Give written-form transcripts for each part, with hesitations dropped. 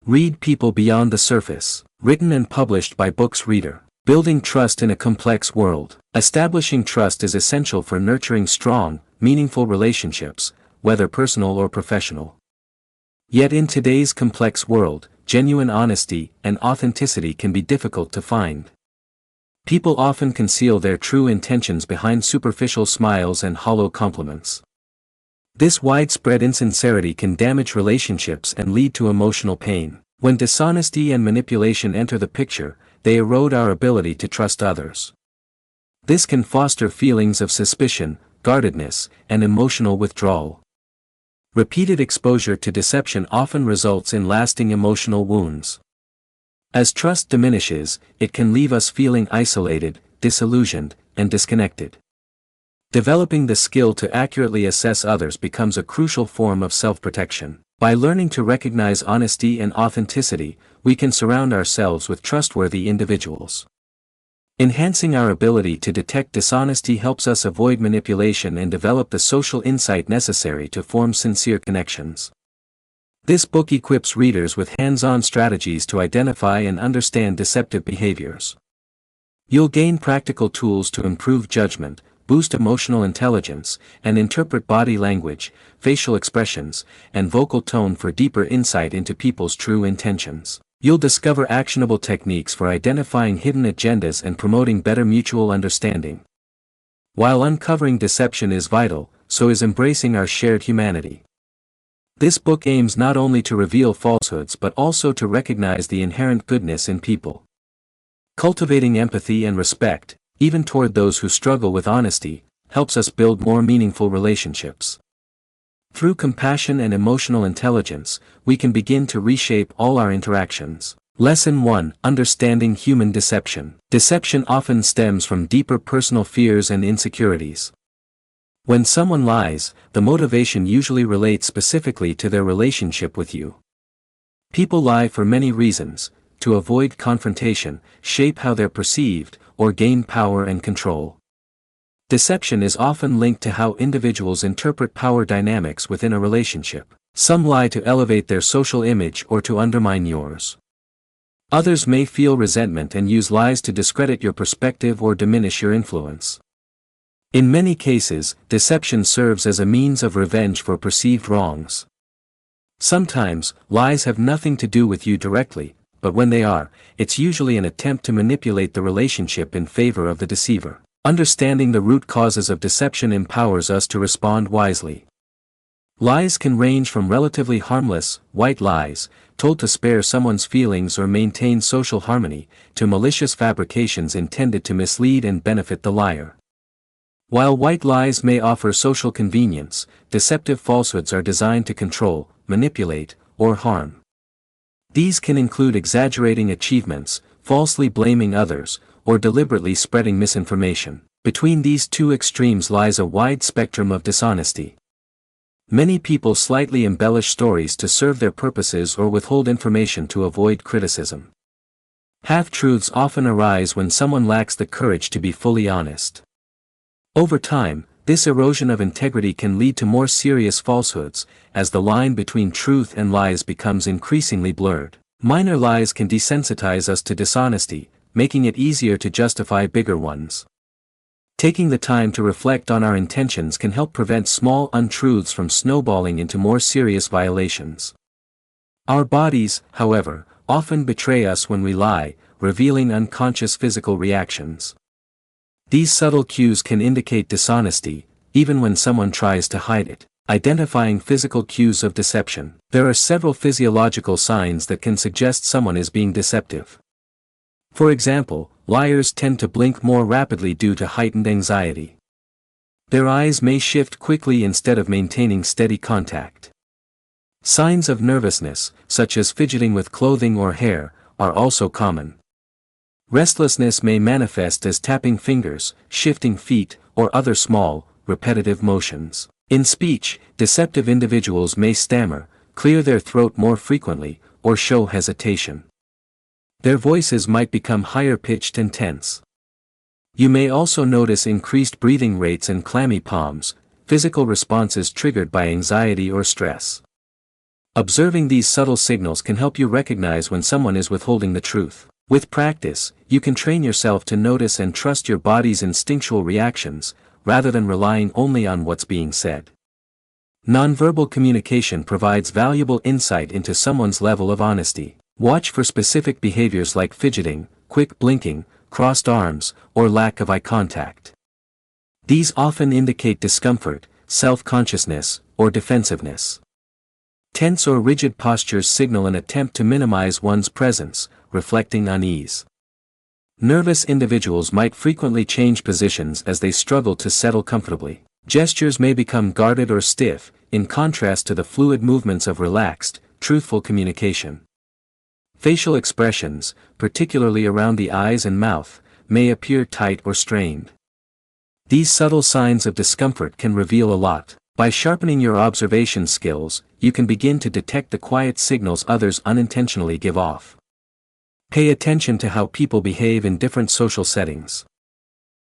Read people beyond the surface. Written and published by Books Reader. Building trust in a complex world. Establishing trust is essential for nurturing strong, meaningful relationships, whether personal or professional. Yet in today's complex world, genuine honesty and authenticity can be difficult to find. People often conceal their true intentions behind superficial smiles and hollow compliments. This widespread insincerity can damage relationships and lead to emotional pain. When dishonesty and manipulation enter the picture, they erode our ability to trust others. This can foster feelings of suspicion, guardedness, and emotional withdrawal. Repeated exposure to deception often results in lasting emotional wounds. As trust diminishes, it can leave us feeling isolated, disillusioned, and disconnected. Developing the skill to accurately assess others becomes a crucial form of self-protection. By learning to recognize honesty and authenticity, we can surround ourselves with trustworthy individuals. Enhancing our ability to detect dishonesty helps us avoid manipulation and develop the social insight necessary to form sincere connections. This book equips readers with hands-on strategies to identify and understand deceptive behaviors. You'll gain practical tools to improve judgment, boost emotional intelligence, and interpret body language, facial expressions, and vocal tone for deeper insight into people's true intentions. You'll discover actionable techniques for identifying hidden agendas and promoting better mutual understanding. While uncovering deception is vital, so is embracing our shared humanity. This book aims not only to reveal falsehoods but also to recognize the inherent goodness in people. Cultivating empathy and respect, even toward those who struggle with honesty, helps us build more meaningful relationships. Through compassion and emotional intelligence, we can begin to reshape all our interactions. Lesson 1: Understanding human deception. Deception often stems from deeper personal fears and insecurities. When someone lies, the motivation usually relates specifically to their relationship with you. People lie for many reasons: to avoid confrontation, shape how they're perceived, or gain power and control. Deception is often linked to how individuals interpret power dynamics within a relationship. Some lie to elevate their social image or to undermine yours. Others may feel resentment and use lies to discredit your perspective or diminish your influence. In many cases, deception serves as a means of revenge for perceived wrongs. Sometimes, lies have nothing to do with you directly, but when they are, it's usually an attempt to manipulate the relationship in favor of the deceiver. Understanding the root causes of deception empowers us to respond wisely. Lies can range from relatively harmless, white lies, told to spare someone's feelings or maintain social harmony, to malicious fabrications intended to mislead and benefit the liar. While white lies may offer social convenience, deceptive falsehoods are designed to control, manipulate, or harm. These can include exaggerating achievements, falsely blaming others, or deliberately spreading misinformation. Between these two extremes lies a wide spectrum of dishonesty. Many people slightly embellish stories to serve their purposes or withhold information to avoid criticism. Half-truths often arise when someone lacks the courage to be fully honest. Over time, this erosion of integrity can lead to more serious falsehoods, as the line between truth and lies becomes increasingly blurred. Minor lies can desensitize us to dishonesty, making it easier to justify bigger ones. Taking the time to reflect on our intentions can help prevent small untruths from snowballing into more serious violations. Our bodies, however, often betray us when we lie, revealing unconscious physical reactions. These subtle cues can indicate dishonesty, even when someone tries to hide it. Identifying physical cues of deception. There are several physiological signs that can suggest someone is being deceptive. For example, liars tend to blink more rapidly due to heightened anxiety. Their eyes may shift quickly instead of maintaining steady contact. Signs of nervousness, such as fidgeting with clothing or hair, are also common. Restlessness may manifest as tapping fingers, shifting feet, or other small, repetitive motions. In speech, deceptive individuals may stammer, clear their throat more frequently, or show hesitation. Their voices might become higher-pitched and tense. You may also notice increased breathing rates and clammy palms, physical responses triggered by anxiety or stress. Observing these subtle signals can help you recognize when someone is withholding the truth. With practice, you can train yourself to notice and trust your body's instinctual reactions, rather than relying only on what's being said. Nonverbal communication provides valuable insight into someone's level of honesty. Watch for specific behaviors like fidgeting, quick blinking, crossed arms, or lack of eye contact. These often indicate discomfort, self-consciousness, or defensiveness. Tense or rigid postures signal an attempt to minimize one's presence, reflecting unease. Nervous individuals might frequently change positions as they struggle to settle comfortably. Gestures may become guarded or stiff, in contrast to the fluid movements of relaxed, truthful communication. Facial expressions, particularly around the eyes and mouth, may appear tight or strained. These subtle signs of discomfort can reveal a lot. By sharpening your observation skills, you can begin to detect the quiet signals others unintentionally give off. Pay attention to how people behave in different social settings.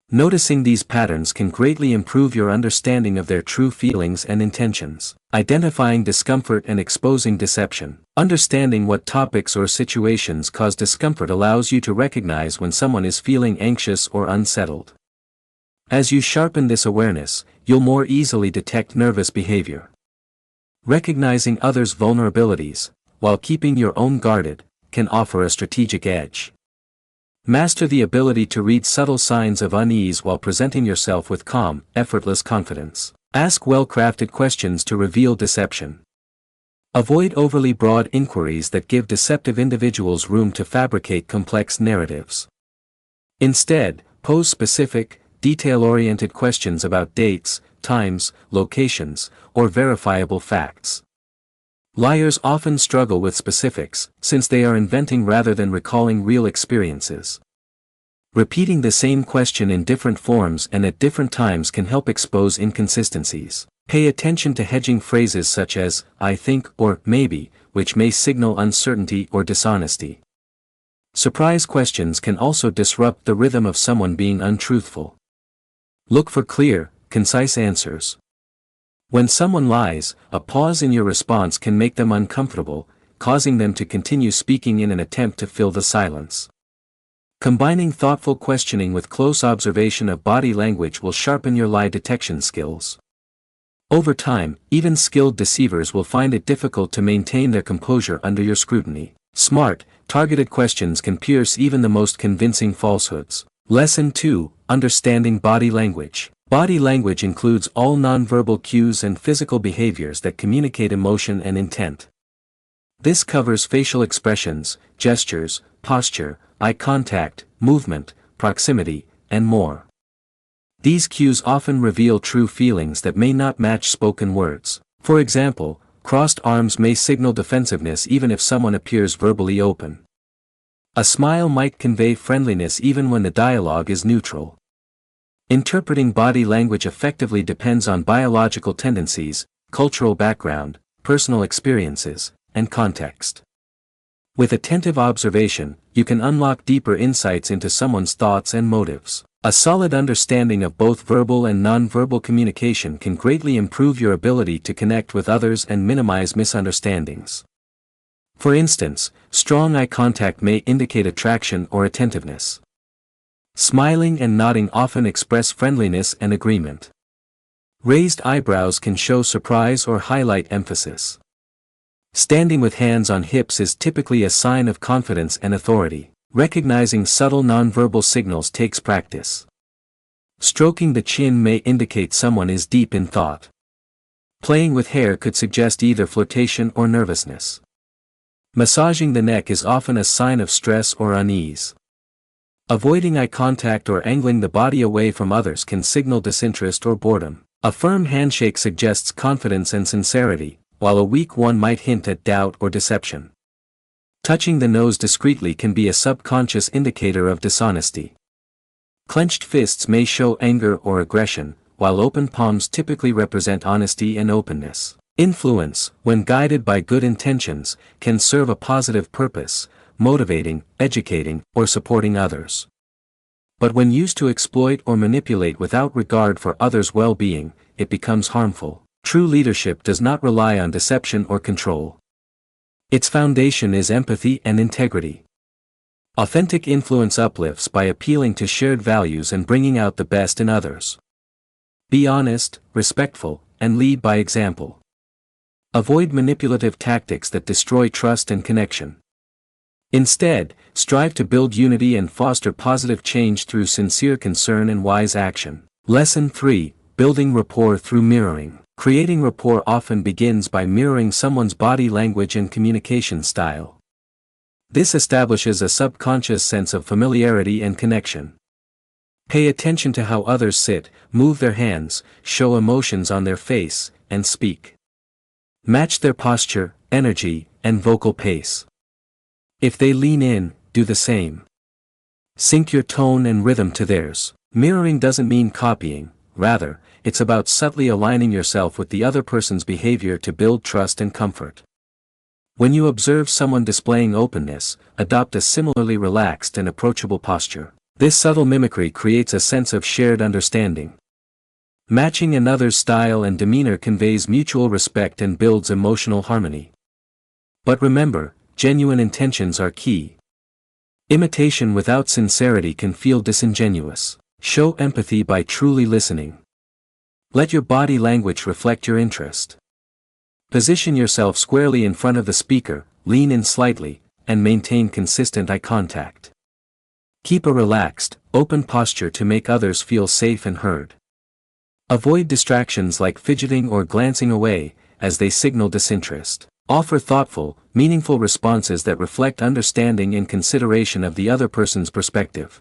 Noticing these patterns can greatly improve your understanding of their true feelings and intentions. Identifying discomfort and exposing deception. Understanding what topics or situations cause discomfort allows you to recognize when someone is feeling anxious or unsettled. As you sharpen this awareness, you'll more easily detect nervous behavior. Recognizing others' vulnerabilities, while keeping your own guarded, can offer a strategic edge. Master the ability to read subtle signs of unease while presenting yourself with calm, effortless confidence. Ask well-crafted questions to reveal deception. Avoid overly broad inquiries that give deceptive individuals room to fabricate complex narratives. Instead, pose specific, detail-oriented questions about dates, times, locations, or verifiable facts. Liars often struggle with specifics, since they are inventing rather than recalling real experiences. Repeating the same question in different forms and at different times can help expose inconsistencies. Pay attention to hedging phrases such as, "I think" or "maybe," which may signal uncertainty or dishonesty. Surprise questions can also disrupt the rhythm of someone being untruthful. Look for clear, concise answers. When someone lies, a pause in your response can make them uncomfortable, causing them to continue speaking in an attempt to fill the silence. Combining thoughtful questioning with close observation of body language will sharpen your lie detection skills. Over time, even skilled deceivers will find it difficult to maintain their composure under your scrutiny. Smart, targeted questions can pierce even the most convincing falsehoods. Lesson 2: Understanding Body Language. Body language includes all nonverbal cues and physical behaviors that communicate emotion and intent. This covers facial expressions, gestures, posture, eye contact, movement, proximity, and more. These cues often reveal true feelings that may not match spoken words. For example, crossed arms may signal defensiveness even if someone appears verbally open. A smile might convey friendliness even when the dialogue is neutral. Interpreting body language effectively depends on biological tendencies, cultural background, personal experiences, and context. With attentive observation, you can unlock deeper insights into someone's thoughts and motives. A solid understanding of both verbal and nonverbal communication can greatly improve your ability to connect with others and minimize misunderstandings. For instance, strong eye contact may indicate attraction or attentiveness. Smiling and nodding often express friendliness and agreement. Raised eyebrows can show surprise or highlight emphasis. Standing with hands on hips is typically a sign of confidence and authority. Recognizing subtle nonverbal signals takes practice. Stroking the chin may indicate someone is deep in thought. Playing with hair could suggest either flirtation or nervousness. Massaging the neck is often a sign of stress or unease. Avoiding eye contact or angling the body away from others can signal disinterest or boredom. A firm handshake suggests confidence and sincerity, while a weak one might hint at doubt or deception. Touching the nose discreetly can be a subconscious indicator of dishonesty. Clenched fists may show anger or aggression, while open palms typically represent honesty and openness. Influence, when guided by good intentions, can serve a positive purpose, motivating, educating, or supporting others. But when used to exploit or manipulate without regard for others' well-being, it becomes harmful. True leadership does not rely on deception or control. Its foundation is empathy and integrity. Authentic influence uplifts by appealing to shared values and bringing out the best in others. Be honest, respectful, and lead by example. Avoid manipulative tactics that destroy trust and connection. Instead, strive to build unity and foster positive change through sincere concern and wise action. Lesson 3: Building rapport through mirroring. Creating rapport often begins by mirroring someone's body language and communication style. This establishes a subconscious sense of familiarity and connection. Pay attention to how others sit, move their hands, show emotions on their face, and speak. Match their posture, energy, and vocal pace. If they lean in, do the same. Sync your tone and rhythm to theirs. Mirroring doesn't mean copying, rather, it's about subtly aligning yourself with the other person's behavior to build trust and comfort. When you observe someone displaying openness, adopt a similarly relaxed and approachable posture. This subtle mimicry creates a sense of shared understanding. Matching another's style and demeanor conveys mutual respect and builds emotional harmony. But remember, genuine intentions are key. Imitation without sincerity can feel disingenuous. Show empathy by truly listening. Let your body language reflect your interest. Position yourself squarely in front of the speaker, lean in slightly, and maintain consistent eye contact. Keep a relaxed, open posture to make others feel safe and heard. Avoid distractions like fidgeting or glancing away, as they signal disinterest. Offer thoughtful, meaningful responses that reflect understanding and consideration of the other person's perspective.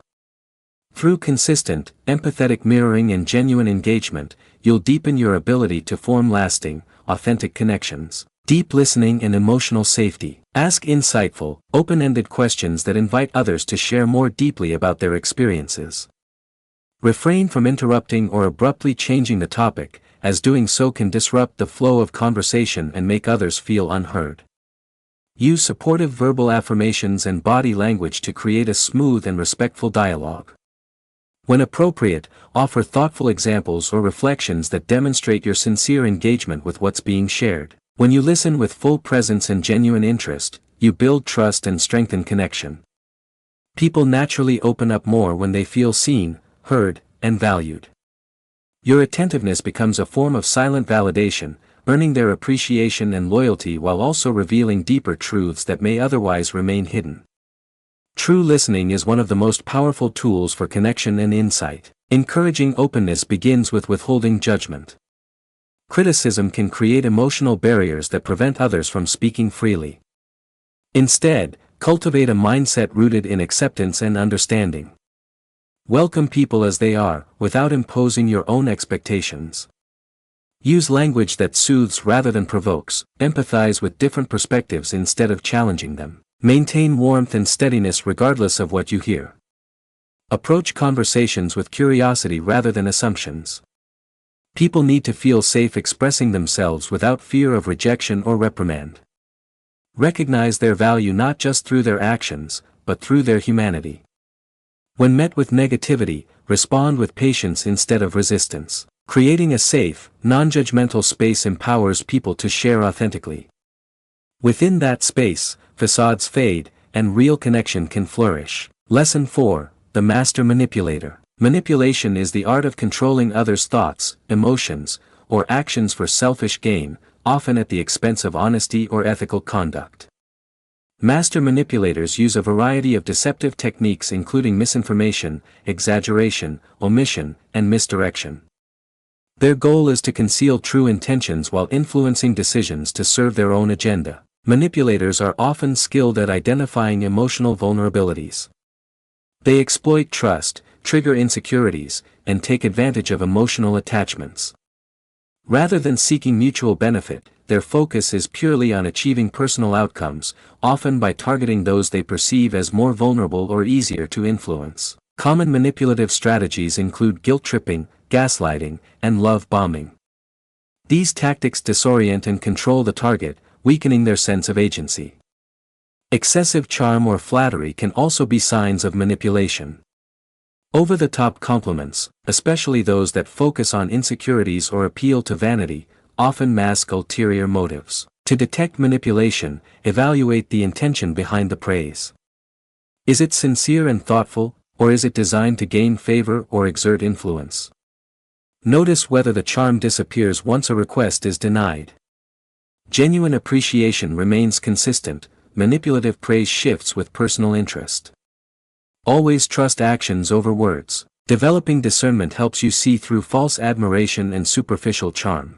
Through consistent, empathetic mirroring and genuine engagement, you'll deepen your ability to form lasting, authentic connections. Deep listening and emotional safety. Ask insightful, open-ended questions that invite others to share more deeply about their experiences. Refrain from interrupting or abruptly changing the topic, as doing so can disrupt the flow of conversation and make others feel unheard. Use supportive verbal affirmations and body language to create a smooth and respectful dialogue. When appropriate, offer thoughtful examples or reflections that demonstrate your sincere engagement with what's being shared. When you listen with full presence and genuine interest, you build trust and strengthen connection. People naturally open up more when they feel seen, heard, and valued. Your attentiveness becomes a form of silent validation, earning their appreciation and loyalty while also revealing deeper truths that may otherwise remain hidden. True listening is one of the most powerful tools for connection and insight. Encouraging openness begins with withholding judgment. Criticism can create emotional barriers that prevent others from speaking freely. Instead, cultivate a mindset rooted in acceptance and understanding. Welcome people as they are, without imposing your own expectations. Use language that soothes rather than provokes. Empathize with different perspectives instead of challenging them. Maintain warmth and steadiness regardless of what you hear. Approach conversations with curiosity rather than assumptions. People need to feel safe expressing themselves without fear of rejection or reprimand. Recognize their value not just through their actions, but through their humanity. When met with negativity, respond with patience instead of resistance. Creating a safe, non-judgmental space empowers people to share authentically. Within that space, facades fade, and real connection can flourish. Lesson 4: The Master Manipulator. Manipulation is the art of controlling others' thoughts, emotions, or actions for selfish gain, often at the expense of honesty or ethical conduct. Master manipulators use a variety of deceptive techniques including misinformation, exaggeration, omission, and misdirection. Their goal is to conceal true intentions while influencing decisions to serve their own agenda. Manipulators are often skilled at identifying emotional vulnerabilities. They exploit trust, trigger insecurities, and take advantage of emotional attachments. Rather than seeking mutual benefit, their focus is purely on achieving personal outcomes, often by targeting those they perceive as more vulnerable or easier to influence. Common manipulative strategies include guilt-tripping, gaslighting, and love bombing. These tactics disorient and control the target, weakening their sense of agency. Excessive charm or flattery can also be signs of manipulation. Over-the-top compliments, especially those that focus on insecurities or appeal to vanity, often mask ulterior motives. To detect manipulation, evaluate the intention behind the praise. Is it sincere and thoughtful, or is it designed to gain favor or exert influence? Notice whether the charm disappears once a request is denied. Genuine appreciation remains consistent, manipulative praise shifts with personal interest. Always trust actions over words. Developing discernment helps you see through false admiration and superficial charm.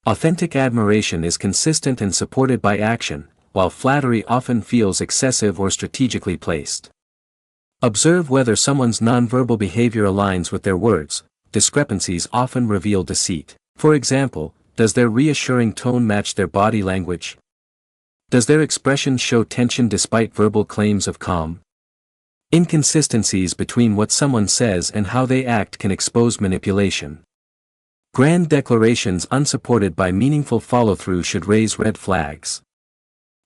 Authentic admiration is consistent and supported by action, while flattery often feels excessive or strategically placed. Observe whether someone's nonverbal behavior aligns with their words. Discrepancies often reveal deceit. For example, does their reassuring tone match their body language? Does their expression show tension despite verbal claims of calm? Inconsistencies between what someone says and how they act can expose manipulation. Grand declarations unsupported by meaningful follow-through should raise red flags.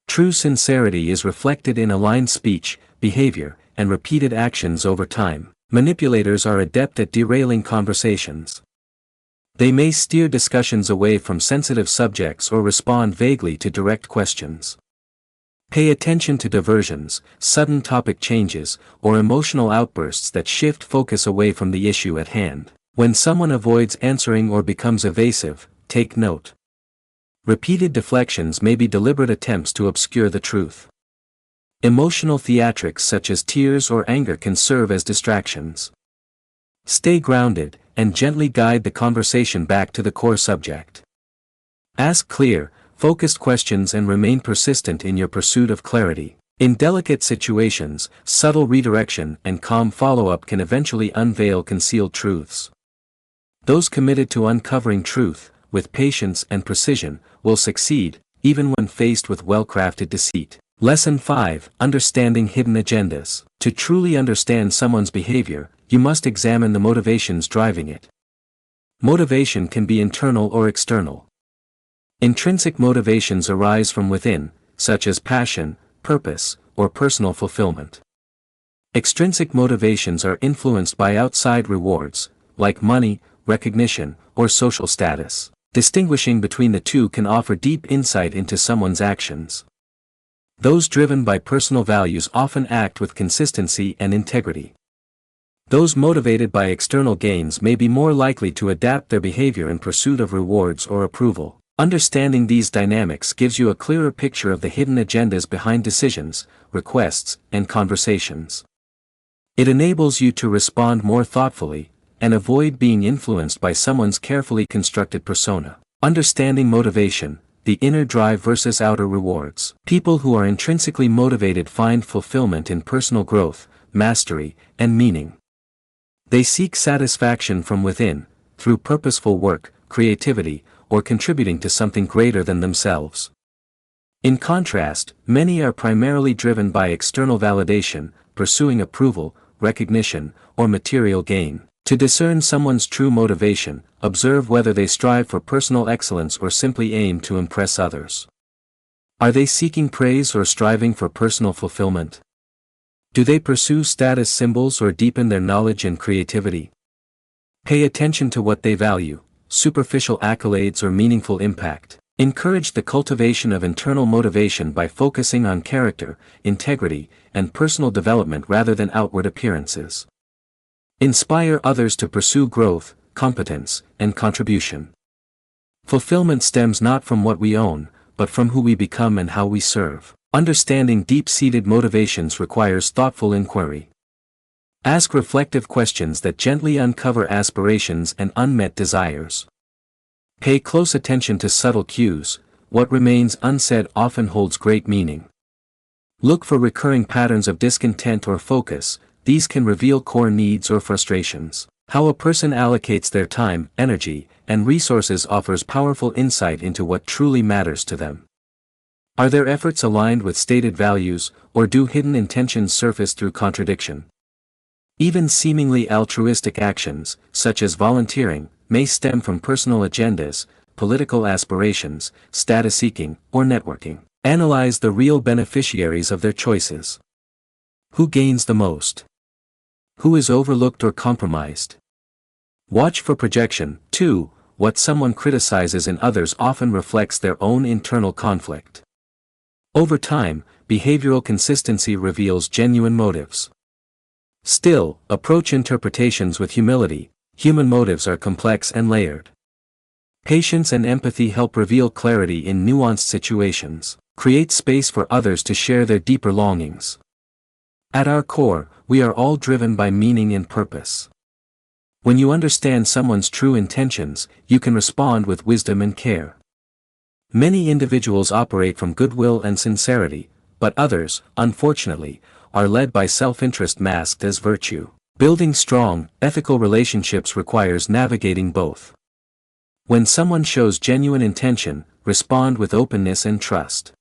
True sincerity is reflected in aligned speech, behavior, and repeated actions over time. Manipulators are adept at derailing conversations. They may steer discussions away from sensitive subjects or respond vaguely to direct questions. Pay attention to diversions, sudden topic changes, or emotional outbursts that shift focus away from the issue at hand. When someone avoids answering or becomes evasive, take note. Repeated deflections may be deliberate attempts to obscure the truth. Emotional theatrics such as tears or anger can serve as distractions. Stay grounded, and gently guide the conversation back to the core subject. Ask clear, focused questions and remain persistent in your pursuit of clarity. In delicate situations, subtle redirection and calm follow-up can eventually unveil concealed truths. Those committed to uncovering truth, with patience and precision, will succeed, even when faced with well-crafted deceit. Lesson 5: Understanding Hidden Agendas. To truly understand someone's behavior, you must examine the motivations driving it. Motivation can be internal or external. Intrinsic motivations arise from within, such as passion, purpose, or personal fulfillment. Extrinsic motivations are influenced by outside rewards, like money, recognition, or social status. Distinguishing between the two can offer deep insight into someone's actions. Those driven by personal values often act with consistency and integrity. Those motivated by external gains may be more likely to adapt their behavior in pursuit of rewards or approval. Understanding these dynamics gives you a clearer picture of the hidden agendas behind decisions, requests, and conversations. It enables you to respond more thoughtfully, and avoid being influenced by someone's carefully constructed persona. Understanding motivation, the inner drive versus outer rewards. People who are intrinsically motivated find fulfillment in personal growth, mastery, and meaning. They seek satisfaction from within, through purposeful work, creativity, or contributing to something greater than themselves. In contrast, many are primarily driven by external validation, pursuing approval, recognition, or material gain. To discern someone's true motivation, observe whether they strive for personal excellence or simply aim to impress others. Are they seeking praise or striving for personal fulfillment? Do they pursue status symbols or deepen their knowledge and creativity? Pay attention to what they value, superficial accolades or meaningful impact. Encourage the cultivation of internal motivation by focusing on character, integrity, and personal development rather than outward appearances. Inspire others to pursue growth, competence, and contribution. Fulfillment stems not from what we own, but from who we become and how we serve. Understanding deep-seated motivations requires thoughtful inquiry. Ask reflective questions that gently uncover aspirations and unmet desires. Pay close attention to subtle cues. What remains unsaid often holds great meaning. Look for recurring patterns of discontent or focus. These can reveal core needs or frustrations. How a person allocates their time, energy, and resources offers powerful insight into what truly matters to them. Are their efforts aligned with stated values, or do hidden intentions surface through contradiction? Even seemingly altruistic actions, such as volunteering, may stem from personal agendas, political aspirations, status seeking, or networking. Analyze the real beneficiaries of their choices. Who gains the most? Who is overlooked or compromised? Watch for projection, too. what someone criticizes in others often reflects their own internal conflict. Over time, behavioral consistency reveals genuine motives. Still, approach interpretations with humility. Human motives are complex and layered. Patience and empathy help reveal clarity in nuanced situations. Create space for others to share their deeper longings. At our core, we are all driven by meaning and purpose. When you understand someone's true intentions, you can respond with wisdom and care. Many individuals operate from goodwill and sincerity, but others, unfortunately, are led by self-interest masked as virtue. Building strong, ethical relationships requires navigating both. When someone shows genuine intention, respond with openness and trust.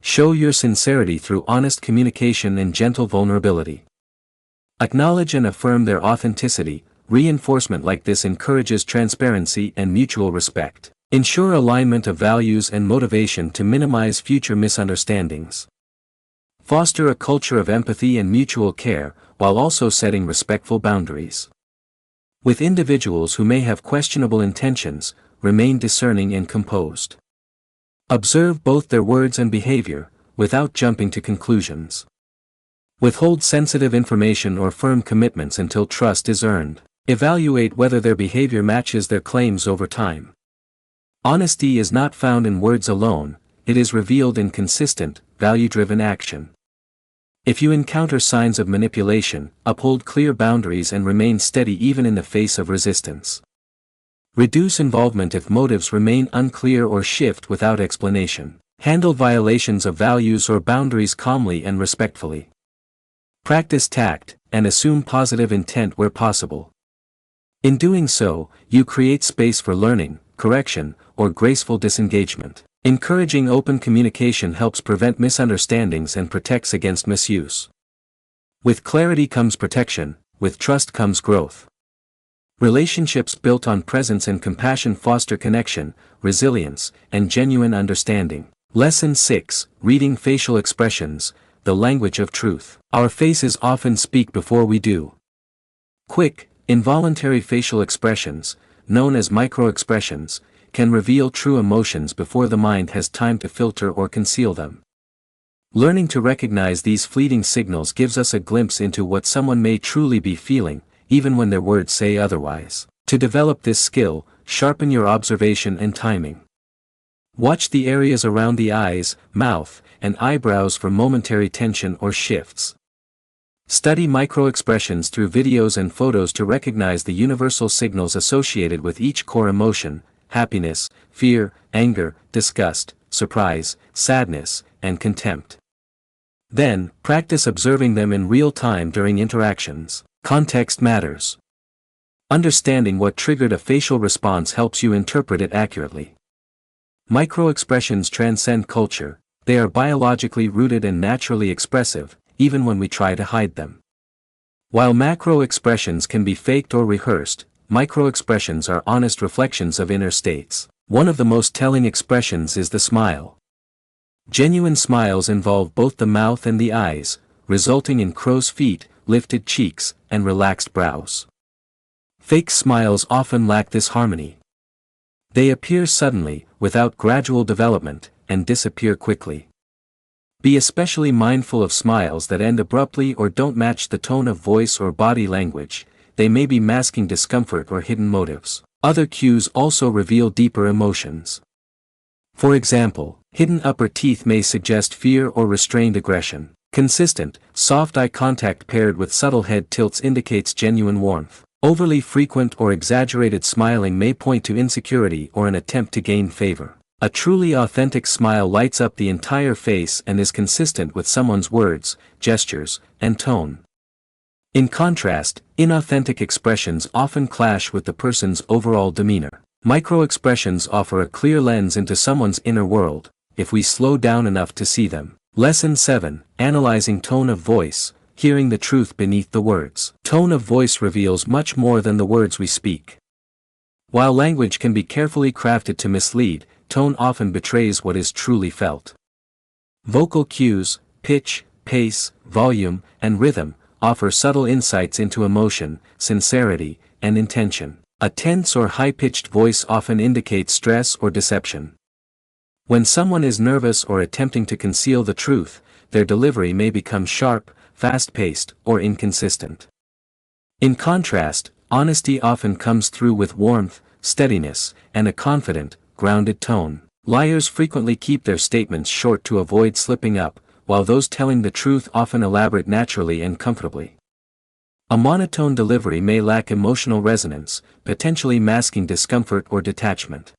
Show your sincerity through honest communication and gentle vulnerability. Acknowledge and affirm their authenticity. Reinforcement like this encourages transparency and mutual respect. Ensure alignment of values and motivation to minimize future misunderstandings. Foster a culture of empathy and mutual care, while also setting respectful boundaries. With individuals who may have questionable intentions, remain discerning and composed. Observe both their words and behavior, without jumping to conclusions. Withhold sensitive information or firm commitments until trust is earned. Evaluate whether their behavior matches their claims over time. Honesty is not found in words alone, it is revealed in consistent, value-driven action. If you encounter signs of manipulation, uphold clear boundaries and remain steady even in the face of resistance. Reduce involvement if motives remain unclear or shift without explanation. Handle violations of values or boundaries calmly and respectfully. Practice tact, and assume positive intent where possible. In doing so, you create space for learning, correction, or graceful disengagement. Encouraging open communication helps prevent misunderstandings and protects against misuse. With clarity comes protection, with trust comes growth. Relationships built on presence and compassion foster connection, resilience, and genuine understanding. Lesson 6: Reading Facial Expressions, the Language of Truth. Our faces often speak before we do. Quick, involuntary facial expressions, known as microexpressions, can reveal true emotions before the mind has time to filter or conceal them. Learning to recognize these fleeting signals gives us a glimpse into what someone may truly be feeling, even when their words say otherwise. To develop this skill, sharpen your observation and timing. Watch the areas around the eyes, mouth, and eyebrows for momentary tension or shifts. Study microexpressions through videos and photos to recognize the universal signals associated with each core emotion: happiness, fear, anger, disgust, surprise, sadness, and contempt. Then, practice observing them in real time during interactions. Context matters. Understanding what triggered a facial response helps you interpret it accurately. Microexpressions transcend culture, they are biologically rooted and naturally expressive, even when we try to hide them. While macro expressions can be faked or rehearsed, microexpressions are honest reflections of inner states. One of the most telling expressions is the smile. Genuine smiles involve both the mouth and the eyes, resulting in crow's feet, lifted cheeks, and relaxed brows. Fake smiles often lack this harmony. They appear suddenly, without gradual development, and disappear quickly. Be especially mindful of smiles that end abruptly or don't match the tone of voice or body language. They may be masking discomfort or hidden motives. Other cues also reveal deeper emotions. For example, hidden upper teeth may suggest fear or restrained aggression. Consistent, soft eye contact paired with subtle head tilts indicates genuine warmth. Overly frequent or exaggerated smiling may point to insecurity or an attempt to gain favor. A truly authentic smile lights up the entire face and is consistent with someone's words, gestures, and tone. In contrast, inauthentic expressions often clash with the person's overall demeanor. Microexpressions offer a clear lens into someone's inner world, if we slow down enough to see them. Lesson 7: Analyzing Tone of Voice, Hearing the Truth Beneath the Words. Tone of voice reveals much more than the words we speak. While language can be carefully crafted to mislead, tone often betrays what is truly felt. Vocal cues, pitch, pace, volume, and rhythm, offer subtle insights into emotion, sincerity, and intention. A tense or high-pitched voice often indicates stress or deception. When someone is nervous or attempting to conceal the truth, their delivery may become sharp, fast-paced, or inconsistent. In contrast, honesty often comes through with warmth, steadiness, and a confident, grounded tone. Liars frequently keep their statements short to avoid slipping up, while those telling the truth often elaborate naturally and comfortably. A monotone delivery may lack emotional resonance, potentially masking discomfort or detachment.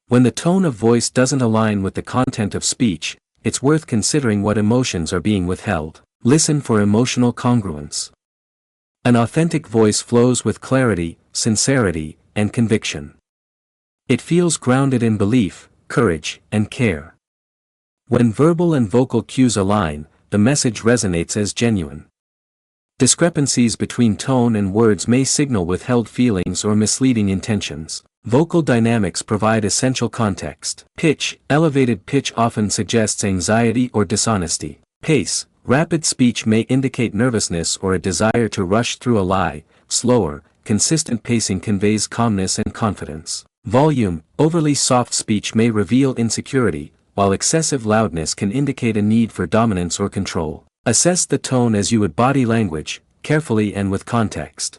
When the tone of voice doesn't align with the content of speech, it's worth considering what emotions are being withheld. Listen for emotional congruence. An authentic voice flows with clarity, sincerity, and conviction. It feels grounded in belief, courage, and care. When verbal and vocal cues align, the message resonates as genuine. Discrepancies between tone and words may signal withheld feelings or misleading intentions. Vocal dynamics provide essential context. Pitch, elevated pitch often suggests anxiety or dishonesty. Pace, rapid speech may indicate nervousness or a desire to rush through a lie. Slower, consistent pacing conveys calmness and confidence. Volume, overly soft speech may reveal insecurity, while excessive loudness can indicate a need for dominance or control. Assess the tone as you would body language, carefully and with context.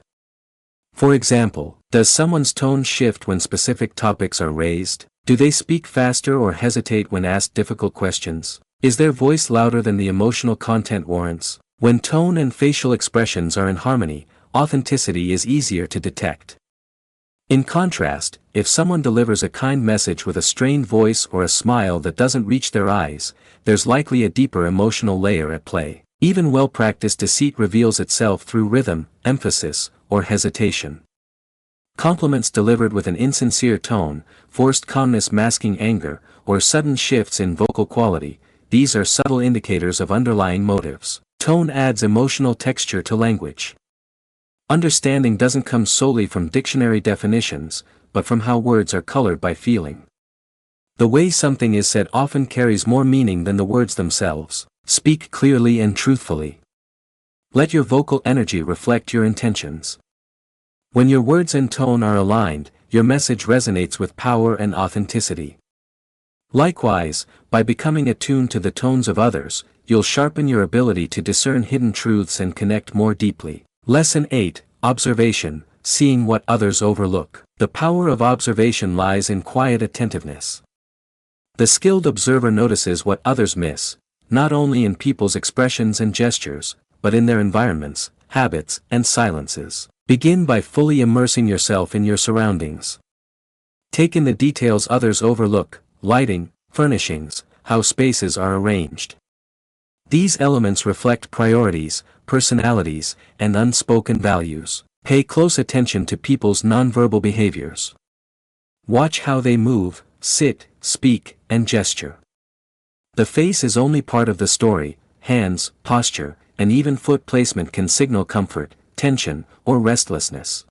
For example, does someone's tone shift when specific topics are raised? Do they speak faster or hesitate when asked difficult questions? Is their voice louder than the emotional content warrants? When tone and facial expressions are in harmony, authenticity is easier to detect. In contrast, if someone delivers a kind message with a strained voice or a smile that doesn't reach their eyes, there's likely a deeper emotional layer at play. Even well-practiced deceit reveals itself through rhythm, emphasis, or hesitation. Compliments delivered with an insincere tone, forced calmness masking anger, or sudden shifts in vocal quality, these are subtle indicators of underlying motives. Tone adds emotional texture to language. Understanding doesn't come solely from dictionary definitions, but from how words are colored by feeling. The way something is said often carries more meaning than the words themselves. Speak clearly and truthfully. Let your vocal energy reflect your intentions. When your words and tone are aligned, your message resonates with power and authenticity. Likewise, by becoming attuned to the tones of others, you'll sharpen your ability to discern hidden truths and connect more deeply. Lesson 8, Observation, Seeing What Others Overlook. The power of observation lies in quiet attentiveness. The skilled observer notices what others miss, not only in people's expressions and gestures, but in their environments, habits, and silences. Begin by fully immersing yourself in your surroundings. Take in the details others overlook: lighting, furnishings, how spaces are arranged. These elements reflect priorities, personalities, and unspoken values. Pay close attention to people's nonverbal behaviors. Watch how they move, sit, speak, and gesture. The face is only part of the story. Hands, posture, and even foot placement can signal comfort, tension, or restlessness.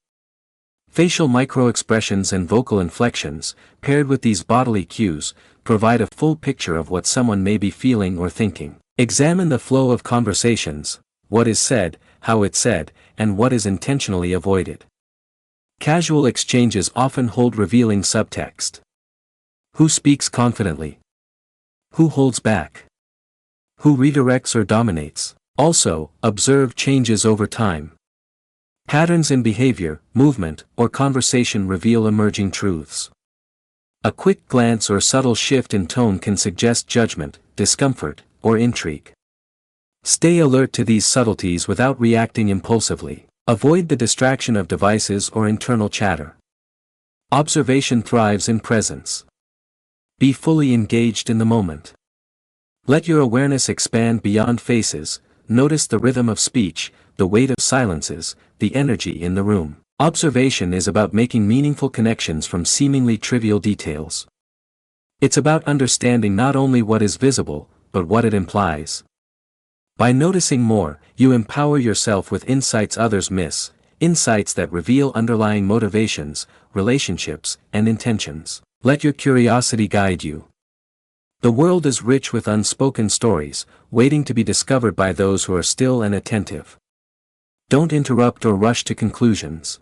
Facial microexpressions and vocal inflections, paired with these bodily cues, provide a full picture of what someone may be feeling or thinking. Examine the flow of conversations: what is said, how it's said, and what is intentionally avoided. Casual exchanges often hold revealing subtext. Who speaks confidently? Who holds back? Who redirects or dominates? Also, observe changes over time. Patterns in behavior, movement, or conversation reveal emerging truths. A quick glance or subtle shift in tone can suggest judgment, discomfort, or intrigue. Stay alert to these subtleties without reacting impulsively. Avoid the distraction of devices or internal chatter. Observation thrives in presence. Be fully engaged in the moment. Let your awareness expand beyond faces. Notice the rhythm of speech, the weight of silences, the energy in the room. Observation is about making meaningful connections from seemingly trivial details. It's about understanding not only what is visible, but what it implies. By noticing more, you empower yourself with insights others miss, insights that reveal underlying motivations, relationships, and intentions. Let your curiosity guide you. The world is rich with unspoken stories, waiting to be discovered by those who are still and attentive. Don't interrupt or rush to conclusions.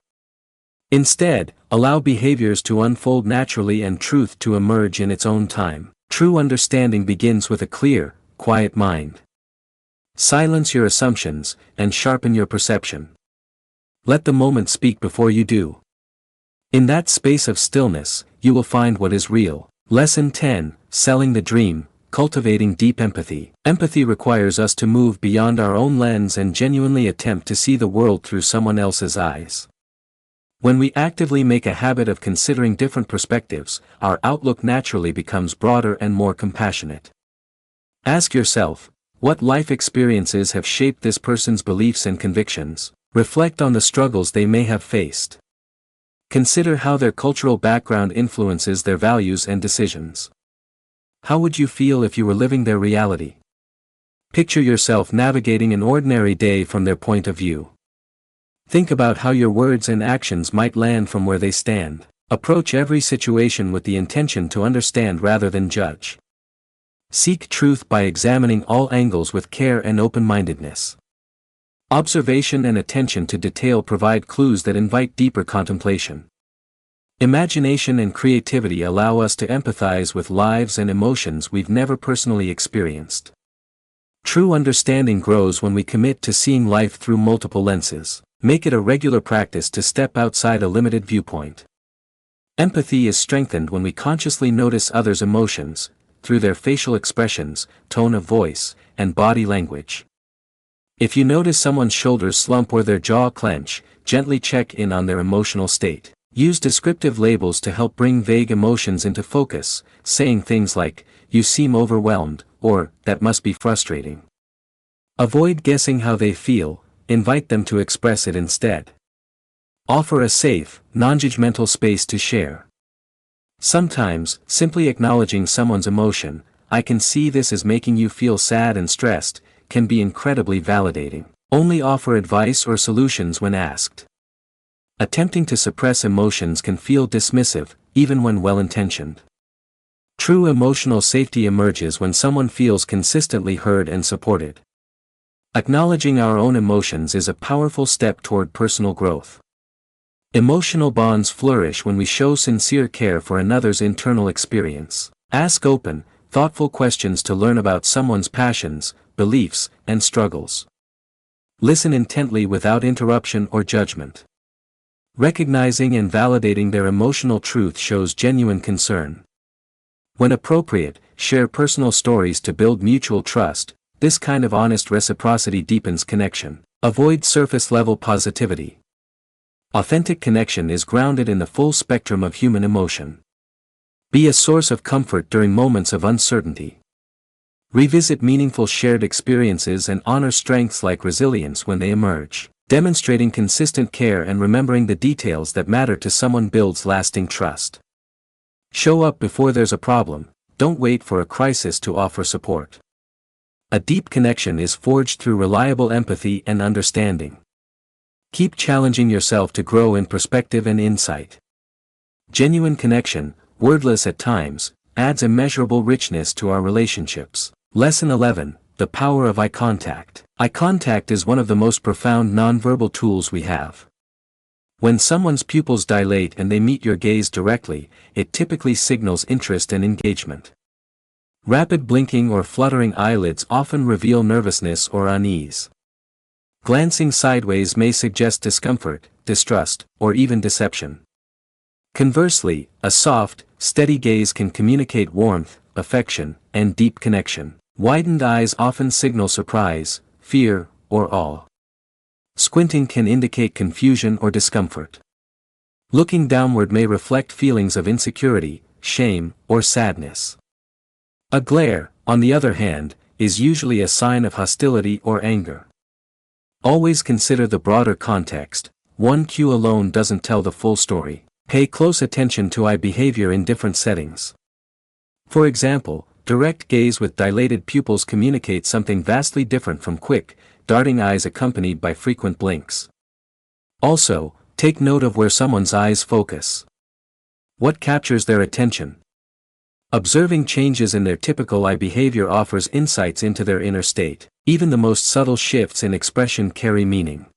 Instead, allow behaviors to unfold naturally and truth to emerge in its own time. True understanding begins with a clear, quiet mind. Silence your assumptions, and sharpen your perception. Let the moment speak before you do. In that space of stillness, you will find what is real. Lesson 10, Selling the Dream, Cultivating Deep Empathy. Empathy requires us to move beyond our own lens and genuinely attempt to see the world through someone else's eyes. When we actively make a habit of considering different perspectives, our outlook naturally becomes broader and more compassionate. Ask yourself, what life experiences have shaped this person's beliefs and convictions? Reflect on the struggles they may have faced. Consider how their cultural background influences their values and decisions. How would you feel if you were living their reality? Picture yourself navigating an ordinary day from their point of view. Think about how your words and actions might land from where they stand. Approach every situation with the intention to understand rather than judge. Seek truth by examining all angles with care and open-mindedness. Observation and attention to detail provide clues that invite deeper contemplation. Imagination and creativity allow us to empathize with lives and emotions we've never personally experienced. True understanding grows when we commit to seeing life through multiple lenses. Make it a regular practice to step outside a limited viewpoint. Empathy is strengthened when we consciously notice others' emotions, through their facial expressions, tone of voice, and body language. If you notice someone's shoulders slump or their jaw clench, gently check in on their emotional state. Use descriptive labels to help bring vague emotions into focus, saying things like, "You seem overwhelmed," or, "That must be frustrating." Avoid guessing how they feel. Invite them to express it instead. Offer a safe, non-judgmental space to share. Sometimes, simply acknowledging someone's emotion, "I can see this is making you feel sad and stressed," can be incredibly validating. Only offer advice or solutions when asked. Attempting to suppress emotions can feel dismissive, even when well-intentioned. True emotional safety emerges when someone feels consistently heard and supported. Acknowledging our own emotions is a powerful step toward personal growth. Emotional bonds flourish when we show sincere care for another's internal experience. Ask open, thoughtful questions to learn about someone's passions, beliefs, and struggles. Listen intently without interruption or judgment. Recognizing and validating their emotional truth shows genuine concern. When appropriate, share personal stories to build mutual trust. This kind of honest reciprocity deepens connection. Avoid surface-level positivity. Authentic connection is grounded in the full spectrum of human emotion. Be a source of comfort during moments of uncertainty. Revisit meaningful shared experiences and honor strengths like resilience when they emerge. Demonstrating consistent care and remembering the details that matter to someone builds lasting trust. Show up before there's a problem. Don't wait for a crisis to offer support. A deep connection is forged through reliable empathy and understanding. Keep challenging yourself to grow in perspective and insight. Genuine connection, wordless at times, adds immeasurable richness to our relationships. Lesson 11, The Power of Eye Contact. Eye contact is one of the most profound nonverbal tools we have. When someone's pupils dilate and they meet your gaze directly, it typically signals interest and engagement. Rapid blinking or fluttering eyelids often reveal nervousness or unease. Glancing sideways may suggest discomfort, distrust, or even deception. Conversely, a soft, steady gaze can communicate warmth, affection, and deep connection. Widened eyes often signal surprise, fear, or awe. Squinting can indicate confusion or discomfort. Looking downward may reflect feelings of insecurity, shame, or sadness. A glare, on the other hand, is usually a sign of hostility or anger. Always consider the broader context. One cue alone doesn't tell the full story. Pay close attention to eye behavior in different settings. For example, direct gaze with dilated pupils communicates something vastly different from quick, darting eyes accompanied by frequent blinks. Also, take note of where someone's eyes focus. What captures their attention? Observing changes in their typical eye behavior offers insights into their inner state. Even the most subtle shifts in expression carry meaning.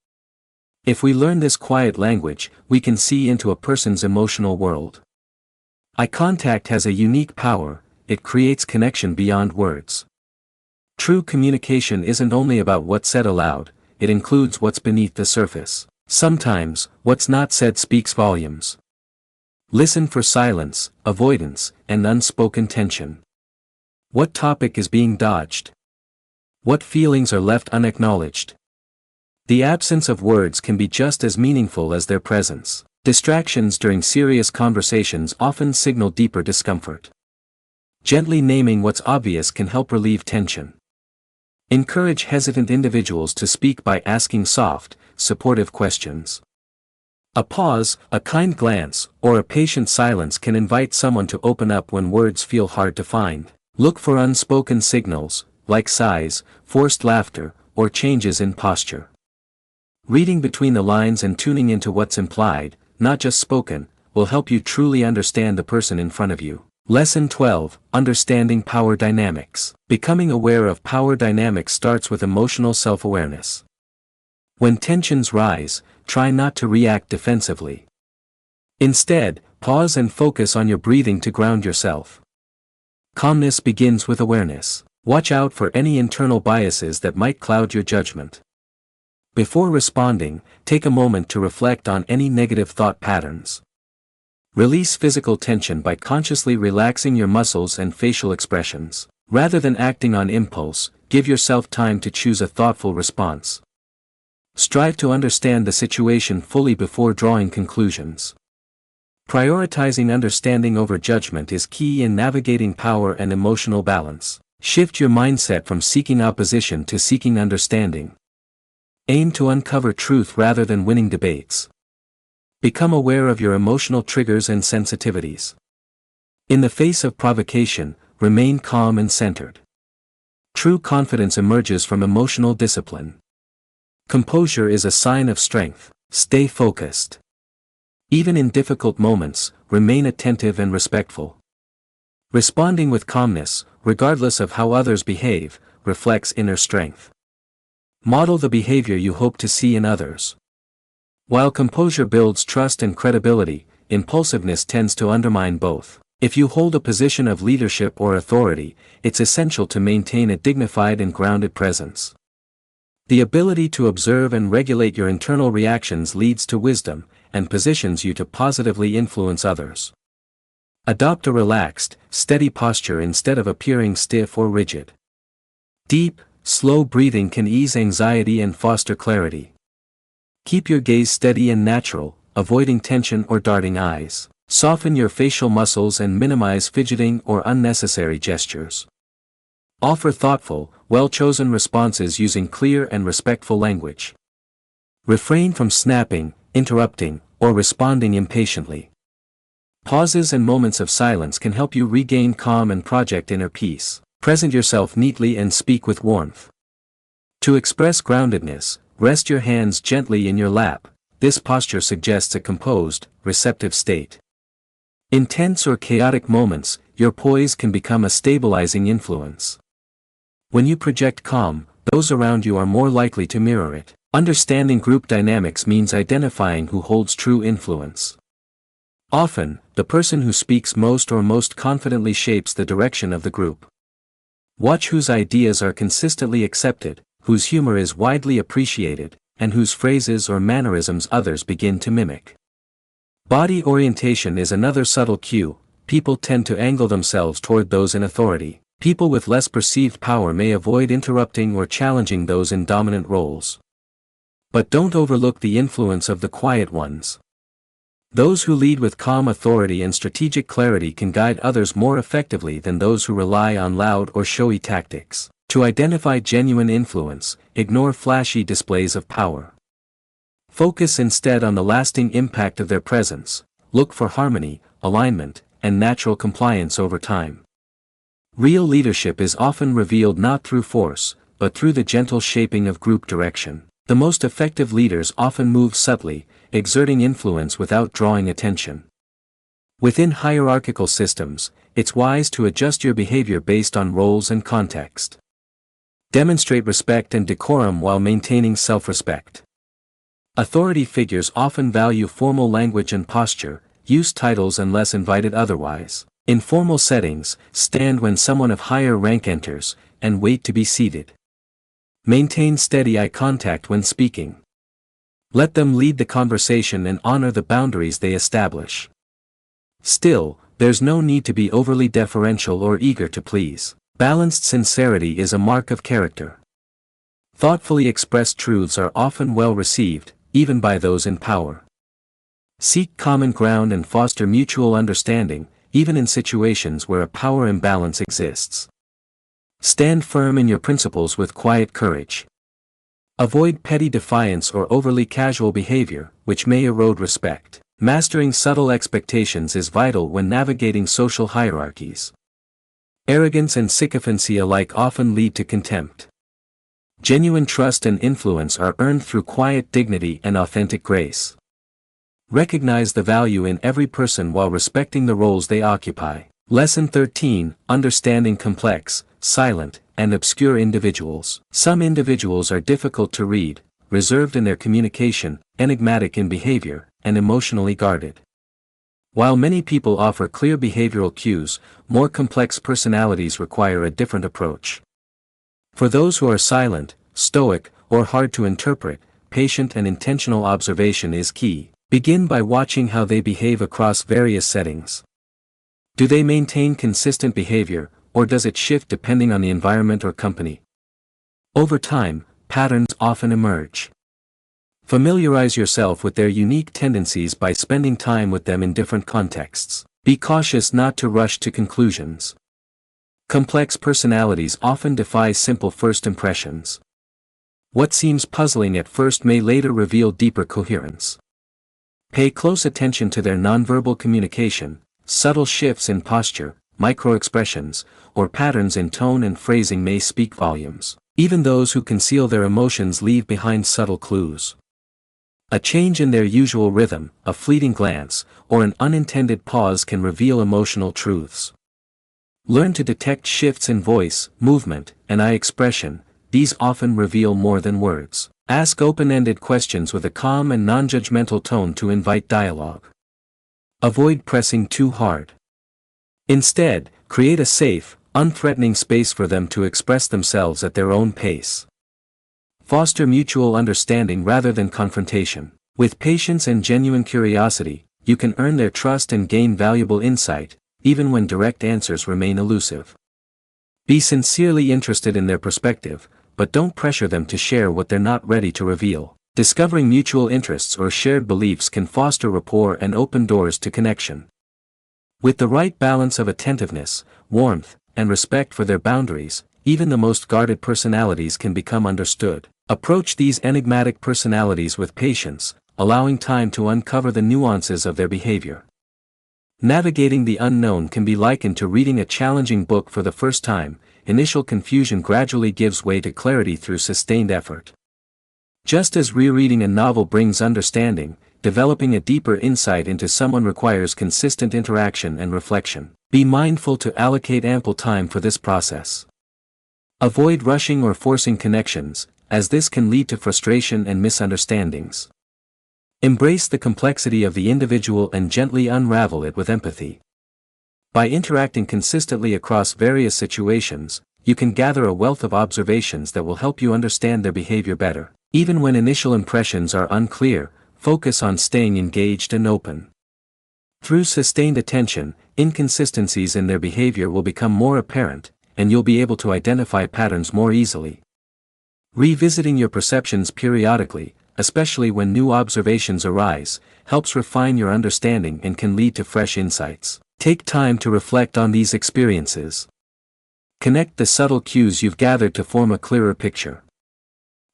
If we learn this quiet language, we can see into a person's emotional world. Eye contact has a unique power, it creates connection beyond words. True communication isn't only about what's said aloud, it includes what's beneath the surface. Sometimes, what's not said speaks volumes. Listen for silence, avoidance, and unspoken tension. What topic is being dodged? What feelings are left unacknowledged? The absence of words can be just as meaningful as their presence. Distractions during serious conversations often signal deeper discomfort. Gently naming what's obvious can help relieve tension. Encourage hesitant individuals to speak by asking soft, supportive questions. A pause, a kind glance, or a patient silence can invite someone to open up when words feel hard to find. Look for unspoken signals, like sighs, forced laughter, or changes in posture. Reading between the lines and tuning into what's implied, not just spoken, will help you truly understand the person in front of you. Lesson 12, Understanding Power Dynamics. Becoming aware of power dynamics starts with emotional self-awareness. When tensions rise, try not to react defensively. Instead, pause and focus on your breathing to ground yourself. Calmness begins with awareness. Watch out for any internal biases that might cloud your judgment. Before responding, take a moment to reflect on any negative thought patterns. Release physical tension by consciously relaxing your muscles and facial expressions. Rather than acting on impulse, give yourself time to choose a thoughtful response. Strive to understand the situation fully before drawing conclusions. Prioritizing understanding over judgment is key in navigating power and emotional balance. Shift your mindset from seeking opposition to seeking understanding. Aim to uncover truth rather than winning debates. Become aware of your emotional triggers and sensitivities. In the face of provocation, remain calm and centered. True confidence emerges from emotional discipline. Composure is a sign of strength. Stay focused. Even in difficult moments, remain attentive and respectful. Responding with calmness, regardless of how others behave, reflects inner strength. Model the behavior you hope to see in others. While composure builds trust and credibility, impulsiveness tends to undermine both. If you hold a position of leadership or authority, it's essential to maintain a dignified and grounded presence. The ability to observe and regulate your internal reactions leads to wisdom, and positions you to positively influence others. Adopt a relaxed, steady posture instead of appearing stiff or rigid. Deep, slow breathing can ease anxiety and foster clarity. Keep your gaze steady and natural, avoiding tension or darting eyes. Soften your facial muscles and minimize fidgeting or unnecessary gestures. Offer thoughtful, well-chosen responses using clear and respectful language. Refrain from snapping, interrupting, or responding impatiently. Pauses and moments of silence can help you regain calm and project inner peace. Present yourself neatly and speak with warmth. To express groundedness, rest your hands gently in your lap. This posture suggests a composed, receptive state. In tense or chaotic moments, your poise can become a stabilizing influence. When you project calm, those around you are more likely to mirror it. Understanding group dynamics means identifying who holds true influence. Often, the person who speaks most or most confidently shapes the direction of the group. Watch whose ideas are consistently accepted, whose humor is widely appreciated, and whose phrases or mannerisms others begin to mimic. Body orientation is another subtle cue. People tend to angle themselves toward those in authority. People with less perceived power may avoid interrupting or challenging those in dominant roles. But don't overlook the influence of the quiet ones. Those who lead with calm authority and strategic clarity can guide others more effectively than those who rely on loud or showy tactics. To identify genuine influence, ignore flashy displays of power. Focus instead on the lasting impact of their presence. Look for harmony, alignment, and natural compliance over time. Real leadership is often revealed not through force, but through the gentle shaping of group direction. The most effective leaders often move subtly, exerting influence without drawing attention. Within hierarchical systems, it's wise to adjust your behavior based on roles and context. Demonstrate respect and decorum while maintaining self-respect. Authority figures often value formal language and posture, use titles unless invited otherwise. In formal settings, stand when someone of higher rank enters, and wait to be seated. Maintain steady eye contact when speaking. Let them lead the conversation and honor the boundaries they establish. Still, there's no need to be overly deferential or eager to please. Balanced sincerity is a mark of character. Thoughtfully expressed truths are often well received, even by those in power. Seek common ground and foster mutual understanding, even in situations where a power imbalance exists. Stand firm in your principles with quiet courage. Avoid petty defiance or overly casual behavior, which may erode respect. Mastering subtle expectations is vital when navigating social hierarchies. Arrogance and sycophancy alike often lead to contempt. Genuine trust and influence are earned through quiet dignity and authentic grace. Recognize the value in every person while respecting the roles they occupy. Lesson 13: Understanding complex, silent, and obscure individuals. Some individuals are difficult to read, reserved in their communication, enigmatic in behavior, and emotionally guarded. While many people offer clear behavioral cues, more complex personalities require a different approach. For those who are silent, stoic, or hard to interpret, patient and intentional observation is key. Begin by watching how they behave across various settings. Do they maintain consistent behavior, or does it shift depending on the environment or company? Over time, patterns often emerge. Familiarize yourself with their unique tendencies by spending time with them in different contexts. Be cautious not to rush to conclusions. Complex personalities often defy simple first impressions. What seems puzzling at first may later reveal deeper coherence. Pay close attention to their nonverbal communication, subtle shifts in posture, microexpressions, or patterns in tone and phrasing may speak volumes. Even those who conceal their emotions leave behind subtle clues. A change in their usual rhythm, a fleeting glance, or an unintended pause can reveal emotional truths. Learn to detect shifts in voice, movement, and eye expression. These often reveal more than words. Ask open-ended questions with a calm and non-judgmental tone to invite dialogue. Avoid pressing too hard. Instead, create a safe, unthreatening space for them to express themselves at their own pace. Foster mutual understanding rather than confrontation. With patience and genuine curiosity, you can earn their trust and gain valuable insight, even when direct answers remain elusive. Be sincerely interested in their perspective, but don't pressure them to share what they're not ready to reveal. Discovering mutual interests or shared beliefs can foster rapport and open doors to connection. With the right balance of attentiveness, warmth, and respect for their boundaries, even the most guarded personalities can become understood. Approach these enigmatic personalities with patience, allowing time to uncover the nuances of their behavior. Navigating the unknown can be likened to reading a challenging book for the first time. Initial confusion gradually gives way to clarity through sustained effort. Just as rereading a novel brings understanding, developing a deeper insight into someone requires consistent interaction and reflection. Be mindful to allocate ample time for this process. Avoid rushing or forcing connections, as this can lead to frustration and misunderstandings. Embrace the complexity of the individual and gently unravel it with empathy. By interacting consistently across various situations, you can gather a wealth of observations that will help you understand their behavior better. Even when initial impressions are unclear, focus on staying engaged and open. Through sustained attention, inconsistencies in their behavior will become more apparent, and you'll be able to identify patterns more easily. Revisiting your perceptions periodically, especially when new observations arise, helps refine your understanding and can lead to fresh insights. Take time to reflect on these experiences. Connect the subtle cues you've gathered to form a clearer picture.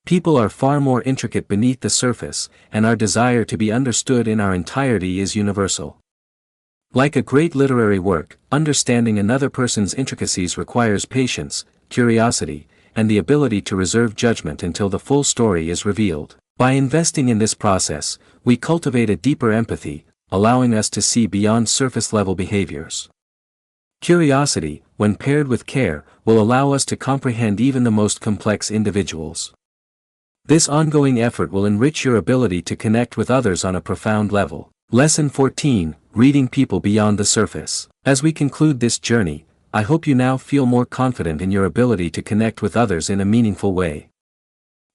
People are far more intricate beneath the surface, and our desire to be understood in our entirety is universal. Like a great literary work, understanding another person's intricacies requires patience, curiosity, and the ability to reserve judgment until the full story is revealed. By investing in this process, we cultivate a deeper empathy, allowing us to see beyond surface-level behaviors. Curiosity, when paired with care, will allow us to comprehend even the most complex individuals. This ongoing effort will enrich your ability to connect with others on a profound level. Lesson 14, Reading People Beyond the Surface. As we conclude this journey, I hope you now feel more confident in your ability to connect with others in a meaningful way.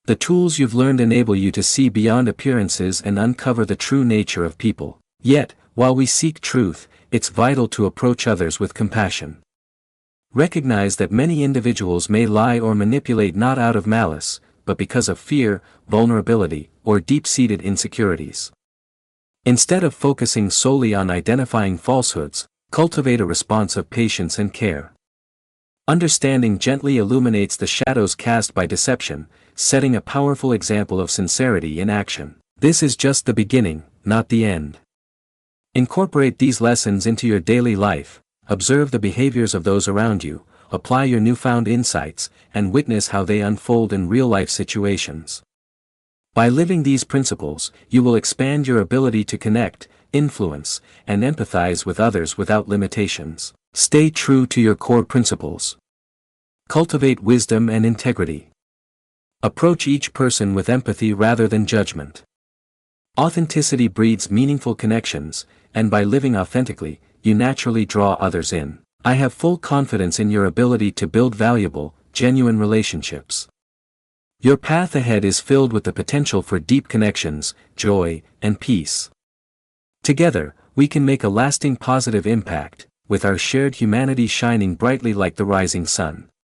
The tools you've learned enable you to see beyond appearances and uncover the true nature of people. Yet, while we seek truth, it's vital to approach others with compassion. Recognize that many individuals may lie or manipulate not out of malice, but because of fear, vulnerability, or deep-seated insecurities. Instead of focusing solely on identifying falsehoods, cultivate a response of patience and care. Understanding gently illuminates the shadows cast by deception, setting a powerful example of sincerity in action. This is just the beginning, not the end. Incorporate these lessons into your daily life, observe the behaviors of those around you, apply your newfound insights, and witness how they unfold in real-life situations. By living these principles, you will expand your ability to connect, influence, and empathize with others without limitations. Stay true to your core principles. Cultivate wisdom and integrity. Approach each person with empathy rather than judgment. Authenticity breeds meaningful connections, and by living authentically, you naturally draw others in. I have full confidence in your ability to build valuable, genuine relationships. Your path ahead is filled with the potential for deep connections, joy, and peace. Together, we can make a lasting positive impact, with our shared humanity shining brightly like the rising sun.